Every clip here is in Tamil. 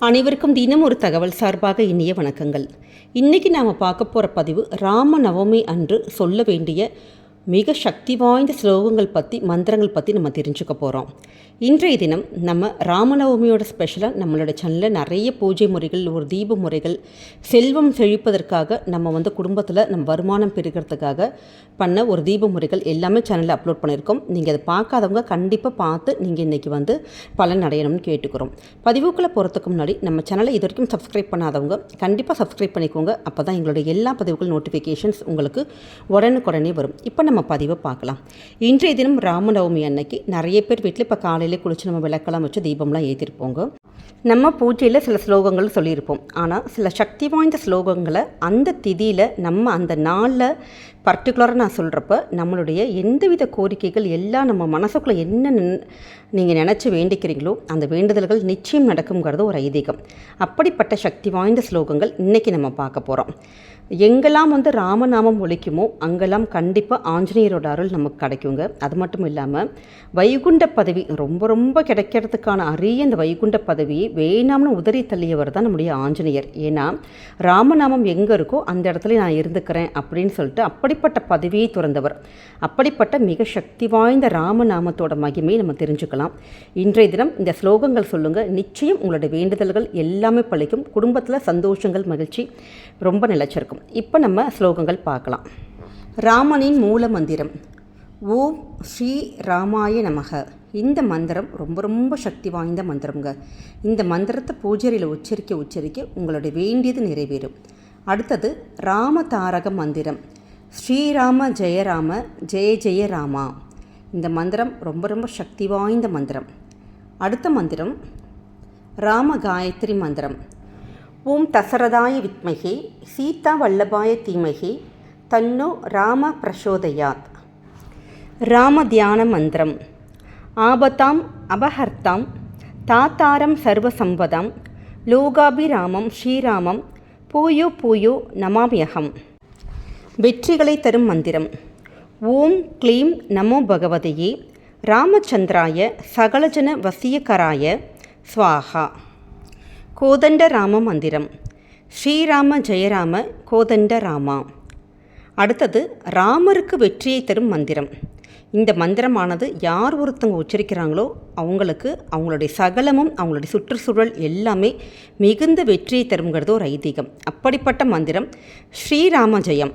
அனைவருக்கும் தினம் ஒரு தகவல் சார்பாக இனிய வணக்கங்கள். இன்றைக்கி நாம் பார்க்க போகிற பதிவு ராம நவமி அன்று சொல்ல வேண்டிய மிக சக்தி வாய்ந்த ஸ்லோகங்கள் பற்றி மந்திரங்கள் பற்றி நம்ம தெரிஞ்சுக்க போகிறோம். இன்றைய தினம் நம்ம ராமநவமியோட ஸ்பெஷலாக நம்மளோட சேனலில் நிறைய பூஜை முறைகள், ஒரு தீப முறைகள், செல்வம் செழிப்பதற்காக நம்ம குடும்பத்தில் நம்ம வருமானம் பெருகிறதுக்காக பண்ண ஒரு தீப முறைகள் எல்லாமே சேனலில் அப்லோட் பண்ணியிருக்கோம். நீங்கள் அதை பார்க்காதவங்க கண்டிப்பாக பார்த்து நீங்கள் இன்றைக்கி பலன் அடையணும்னு கேட்டுக்கிறோம். பதிவுக்குள்ளே போகிறதுக்கு முன்னாடி நம்ம சேனலை இது வரைக்கும் சப்ஸ்கிரைப் பண்ணாதவங்க கண்டிப்பாக சப்ஸ்கிரைப் பண்ணிக்கோங்க. அப்போ தான் எங்களுடைய எல்லா பதிவுகள் நோட்டிஃபிகேஷன்ஸ் உங்களுக்கு உடனுக்குடனே வரும். இப்போ நம்ம பதிவை பார்க்கலாம். இன்றைய தினம் ராமநவமி அன்னைக்கு நிறைய பேர் வீட்டில் இப்போ காலையில் குளிச்சு நம்ம விளக்கெல்லாம் வச்சு தீபம்லாம் ஏற்றிருப்போங்க. நம்ம பூஜையில் சில ஸ்லோகங்கள் சொல்லியிருப்போம். ஆனால் சில சக்தி வாய்ந்த ஸ்லோகங்களை அந்த திதியில் நம்ம அந்த நாளில் பர்டிகுலராக நான் சொல்கிறப்ப நம்மளுடைய எந்தவித கோரிக்கைகள் எல்லாம் நம்ம மனசுக்குள்ளே என்ன நீங்கள் நினச்சி வேண்டிக்கிறீங்களோ அந்த வேண்டுதல்கள் நிச்சயம் நடக்குங்கிறது ஒரு ஐதீகம். அப்படிப்பட்ட சக்தி வாய்ந்த ஸ்லோகங்கள் இன்றைக்கி நம்ம பார்க்க போகிறோம். எங்கெல்லாம் ராமநாமம் ஒலிக்குமோ அங்கெல்லாம் கண்டிப்பாக ஆஞ்சநேயரோட அருள் நமக்கு கிடைக்குங்க. அது மட்டும் இல்லாமல் வைகுண்ட பதவி ரொம்ப ரொம்ப கிடைக்கிறதுக்கான அரிய இந்த வைகுண்ட பதவியை வேணாம்னு உதறி தள்ளியவர் தான் நம்முடைய ஆஞ்சநேயர். ஏன்னா ராமநாமம் எங்கே இருக்கோ அந்த இடத்துல நான் இருந்துக்கிறேன் அப்படின்னு சொல்லிட்டு அப்படிப்பட்ட பதவியை துறந்தவர். அப்படிப்பட்ட மிக சக்தி வாய்ந்த ராமநாமத்தோட மகிமையை நம்ம தெரிஞ்சுக்கலாம். இன்றைய தினம் இந்த ஸ்லோகங்கள் சொல்லுங்கள், நிச்சயம் உங்களோட வேண்டுதல்கள் எல்லாமே பழிக்கும். குடும்பத்தில் சந்தோஷங்கள், மகிழ்ச்சி ரொம்ப நிலைச்சிருக்கும். இப்போ நம்ம ஸ்லோகங்கள் பார்க்கலாம். ராமனின் மூல மந்திரம் ஓம் ஸ்ரீ ராமாய நமக. இந்த மந்திரம் ரொம்ப ரொம்ப சக்தி வாய்ந்த மந்திரங்க. இந்த மந்திரத்தை பூஜையில் உச்சரிக்க உங்களுடைய வேண்டியது நிறைவேறும். அடுத்தது ராம தாரக மந்திரம் ஸ்ரீராம ஜெயராம ஜெய ஜெய ராமா. இந்த மந்திரம் ரொம்ப ரொம்ப சக்தி வாய்ந்த மந்திரம். அடுத்த மந்திரம் ராம காயத்ரி மந்திரம் ஓம் தசரதாய வித்மகே சீதா வல்லபாய தீமகி தன்னோ ராம பிரசோதயாத். ராம தியான மந்திரம் ஆபத்தாம் அபஹர்த்தாம் தாத்தாரம் சர்வசம்பதாம் லோகாபிராமம் ஸ்ரீராமம் பூயோ பூயோ நமாமியகம். வெற்றிகளை தரும் மந்திரம் ஓம் க்ளீம் நமோ பகவதையே ராமச்சந்திராய சகலஜன வசியகராய ஸ்வாஹா. கோதண்ட ராம மந்திரம் ஸ்ரீராம ஜெயராம கோதண்ட ராமா. அடுத்தது ராமருக்கு வெற்றியை தரும் மந்திரம். இந்த மந்திரமானது யார் ஒருத்தங்க உச்சரிக்கிறாங்களோ அவங்களுக்கு அவங்களுடைய சகலமும் அவங்களுடைய சுற்றுச்சூழல் எல்லாமே மிகுந்த வெற்றியை தருங்கிறது ஒரு ஐதீகம். அப்படிப்பட்ட மந்திரம் ஸ்ரீராம ஜெயம்.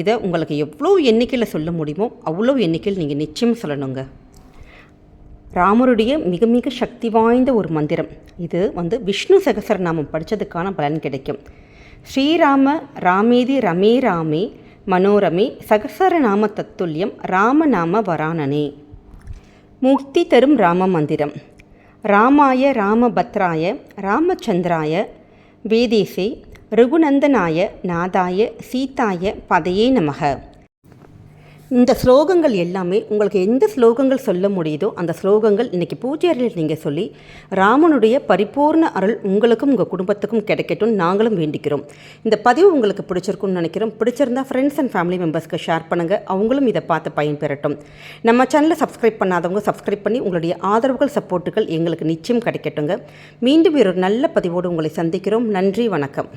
இதை உங்களுக்கு எவ்வளோ எண்ணிக்கையில் சொல்ல முடியுமோ அவ்வளோ எண்ணிக்கையில் நீங்கள் நிச்சயம் சொல்லணுங்க. ராமருடைய மிக மிக சக்தி வாய்ந்த ஒரு மந்திரம் இது. விஷ்ணு சகசரநாமம் படித்ததுக்கான பலன் கிடைக்கும். ஸ்ரீராம ராமேதி ரமே ராமே மனோரமே சகசரநாம தத்துல்யம் ராமநாம வரானனே. முக்தி தரும் ராம மந்திரம் ராமாய ராமபத்ராய ராமச்சந்திராய வேதேசே ரகுநந்தனாய நாதாய சீதாய பதையே நமக. இந்த ஸ்லோகங்கள் எல்லாமே உங்களுக்கு எந்த ஸ்லோகங்கள் சொல்ல முடியுதோ அந்த ஸ்லோகங்கள் இன்றைக்கி பூஜை அறையில் நீங்கள் சொல்லி ராமனுடைய பரிபூர்ண அருள் உங்களுக்கும் உங்கள் குடும்பத்துக்கும் கிடைக்கட்டும் நாங்களும் வேண்டிக்கிறோம். இந்த பதிவு உங்களுக்கு பிடிச்சிருக்குன்னு நினைக்கிறோம். பிடிச்சிருந்தால் ஃப்ரெண்ட்ஸ் அண்ட் ஃபேமிலி மெம்பர்ஸ்க்கு ஷேர் பண்ணுங்கள், அவங்களும் இதை பார்த்து பயன்பெறட்டும். நம்ம சேனலை சப்ஸ்கிரைப் பண்ணாதவங்க சப்ஸ்கிரைப் பண்ணி உங்களுடைய ஆதரவுகள், சப்போர்ட்டுகள் எங்களுக்கு நிச்சயம் கிடைக்கட்டுங்க. மீண்டும் ஒரு நல்ல பதிவோடு உங்களை சந்திக்கிறோம். நன்றி, வணக்கம்.